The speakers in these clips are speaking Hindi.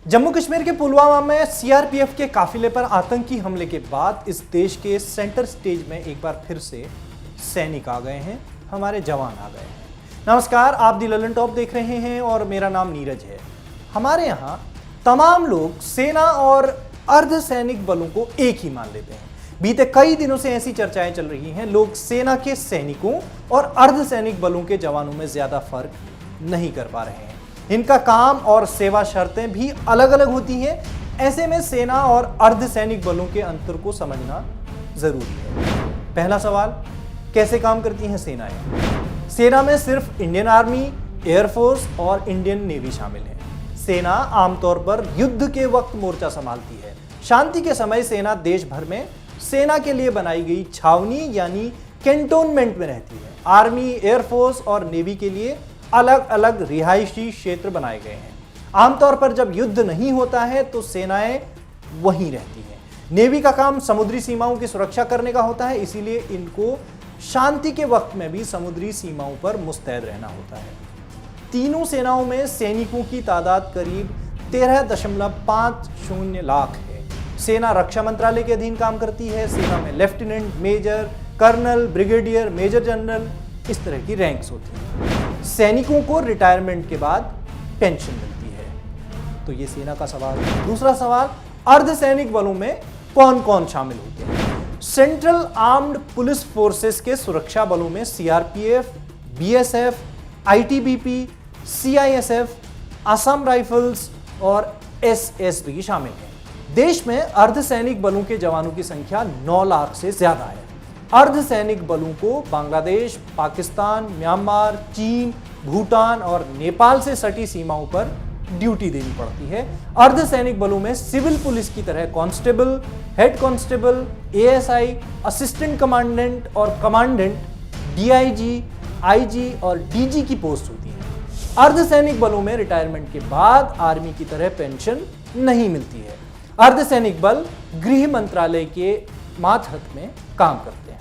जम्मू कश्मीर के पुलवामा में सीआरपीएफ के काफिले पर आतंकी हमले के बाद इस देश के सेंटर स्टेज में एक बार फिर से सैनिक आ गए हैं, हमारे जवान आ गए हैं। नमस्कार, आप दी ललन टॉप देख रहे हैं और मेरा नाम नीरज है। हमारे यहाँ तमाम लोग सेना और अर्धसैनिक बलों को एक ही मान लेते हैं। बीते कई दिनों से ऐसी चर्चाएं चल रही हैं, लोग सेना के सैनिकों और अर्धसैनिक बलों के जवानों में ज्यादा फर्क नहीं कर पा रहे हैं। इनका काम और सेवा शर्तें भी अलग अलग होती हैं। ऐसे में सेना और अर्धसैनिक बलों के अंतर को समझना जरूरी है। पहला सवाल, कैसे काम करती हैं सेनाएं? सेना में सिर्फ इंडियन आर्मी, एयरफोर्स और इंडियन नेवी शामिल है। सेना आमतौर पर युद्ध के वक्त मोर्चा संभालती है। शांति के समय सेना देश भर में सेना के लिए बनाई गई छावनी यानी कैंटोनमेंट में रहती है। आर्मी, एयरफोर्स और नेवी के लिए अलग अलग रिहायशी क्षेत्र बनाए गए हैं। आमतौर पर जब युद्ध नहीं होता है तो सेनाएं वहीं रहती हैं। नेवी का काम समुद्री सीमाओं की सुरक्षा करने का होता है, इसीलिए इनको शांति के वक्त में भी समुद्री सीमाओं पर मुस्तैद रहना होता है। तीनों सेनाओं में सैनिकों की तादाद करीब 13.50 लाख है। सेना रक्षा मंत्रालय के अधीन काम करती है। सेना में lieutenant, major, colonel, brigadier, major general इस तरह की रैंक्स होती हैं। सैनिकों को रिटायरमेंट के बाद पेंशन मिलती है। तो ये सेना का सवाल है। दूसरा सवाल, अर्धसैनिक बलों में कौन कौन शामिल होते हैं? सेंट्रल आर्म्ड पुलिस फोर्सेस के सुरक्षा बलों में CRPF, BSF, ITBP, CISF, Assam rifles और एसएसबी शामिल हैं। देश में अर्धसैनिक बलों के जवानों की संख्या 9 लाख से ज्यादा है। अर्धसैनिक बलों को बांग्लादेश, पाकिस्तान, म्यांमार, चीन, भूटान और नेपाल से सटी सीमाओं पर ड्यूटी देनी पड़ती है। अर्धसैनिक बलों में सिविल पुलिस की तरह constable, head constable, ASI, assistant commandant और कमांडेंट, डीआईजी, आईजी और डीजी की पोस्ट होती है। अर्धसैनिक बलों में रिटायरमेंट के बाद आर्मी की तरह पेंशन नहीं मिलती है। अर्धसैनिक बल गृह मंत्रालय के मातहत में काम करते हैं।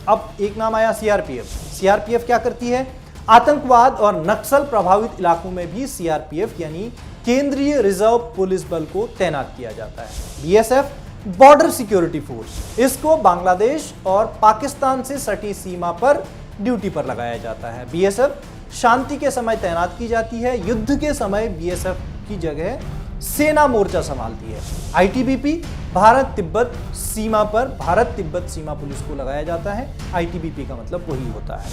अब एक नाम आया सीआरपीएफ। सीआरपीएफ क्या करती है? आतंकवाद और नक्सल प्रभावित इलाकों में भी सीआरपीएफ यानी केंद्रीय रिजर्व पुलिस बल को तैनात किया जाता है। बीएसएफ बॉर्डर सिक्योरिटी फोर्स, इसको बांग्लादेश और पाकिस्तान से सटी सीमा पर ड्यूटी पर लगाया जाता है। बीएसएफ शांति के समय तैनात की जाती है। युद्ध के समय बीएसएफ की जगह सेना मोर्चा संभालती है। आईटीबीपी भारत तिब्बत सीमा पर भारत तिब्बत सीमा पुलिस को लगाया जाता है। आईटीबीपी का मतलब वही होता है।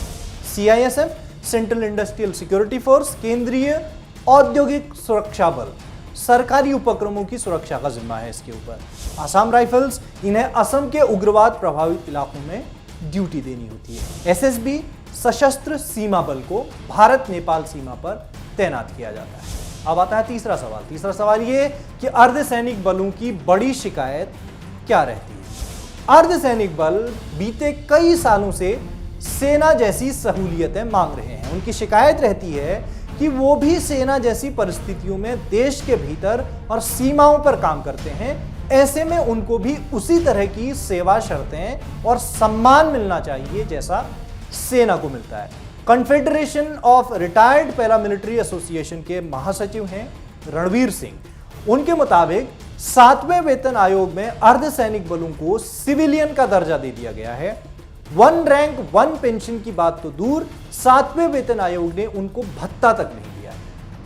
CISF central industrial security force, केंद्रीय औद्योगिक सुरक्षा बल, सरकारी उपक्रमों की सुरक्षा का जिम्मा है इसके ऊपर। असम राइफल्स, इन्हें असम के उग्रवाद प्रभावित इलाकों में ड्यूटी देनी होती है। एसएसबी सशस्त्र सीमा बल को भारत नेपाल सीमा पर तैनात किया जाता है। अब आता है तीसरा सवाल। तीसरा सवाल ये कि अर्धसैनिक बलों की बड़ी शिकायत क्या रहती है? अर्धसैनिक बल बीते कई सालों से सेना जैसी सहूलियतें मांग रहे हैं। उनकी शिकायत रहती है कि वो भी सेना जैसी परिस्थितियों में देश के भीतर और सीमाओं पर काम करते हैं। ऐसे में उनको भी उसी तरह की सेवा शर्तें और सम्मान मिलना चाहिए जैसा सेना को मिलता है। Confederation of retired paramilitary association के महासचिव हैं रणवीर सिंह। उनके मुताबिक 7वें वेतन आयोग में अर्धसैनिक बलों को सिविलियन का दर्जा दे दिया गया है। 1 रैंक 1 पेंशन की बात तो दूर, 7वें वेतन आयोग ने उनको भत्ता तक नहीं दिया।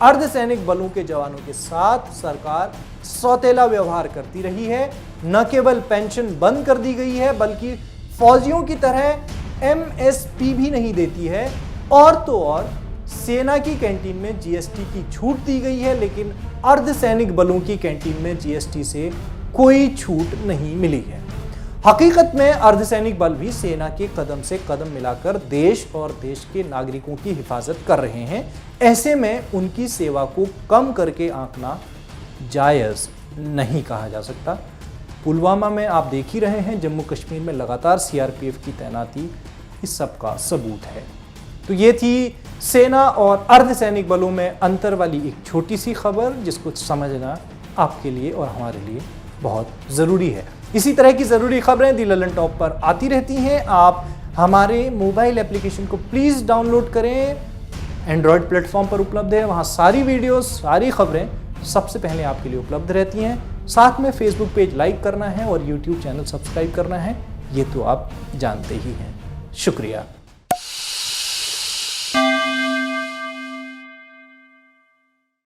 अर्धसैनिक बलों के जवानों के साथ सरकार सौतेला व्यवहार करती रही है। न केवल पेंशन बंद कर दी गई है बल्कि फौजियों की तरह एमएसपी भी नहीं देती है। और तो और सेना की कैंटीन में जीएसटी की छूट दी गई है, लेकिन अर्धसैनिक बलों की कैंटीन में जीएसटी से कोई छूट नहीं मिली है। हकीकत में अर्धसैनिक बल भी सेना के कदम से कदम मिलाकर देश और देश के नागरिकों की हिफाजत कर रहे हैं। ऐसे में उनकी सेवा को कम करके आंकना जायज नहीं कहा जा सकता। पुलवामा में आप देख ही रहे हैं, जम्मू कश्मीर में लगातार सीआरपीएफ की तैनाती इस सब का सबूत है। तो ये थी सेना और अर्धसैनिक बलों में अंतर वाली एक छोटी सी खबर, जिसको समझना आपके लिए और हमारे लिए बहुत ज़रूरी है। इसी तरह की ज़रूरी खबरें दी ललन टॉप पर आती रहती हैं। आप हमारे मोबाइल एप्लीकेशन को प्लीज़ डाउनलोड करें। एंड्रॉयड प्लेटफॉर्म पर उपलब्ध है, वहाँ सारी वीडियोस, सारी खबरें सबसे पहले आपके लिए उपलब्ध रहती हैं। साथ में फेसबुक पेज लाइक करना है और यूट्यूब चैनल सब्सक्राइब करना है, ये तो आप जानते ही हैं। शुक्रिया।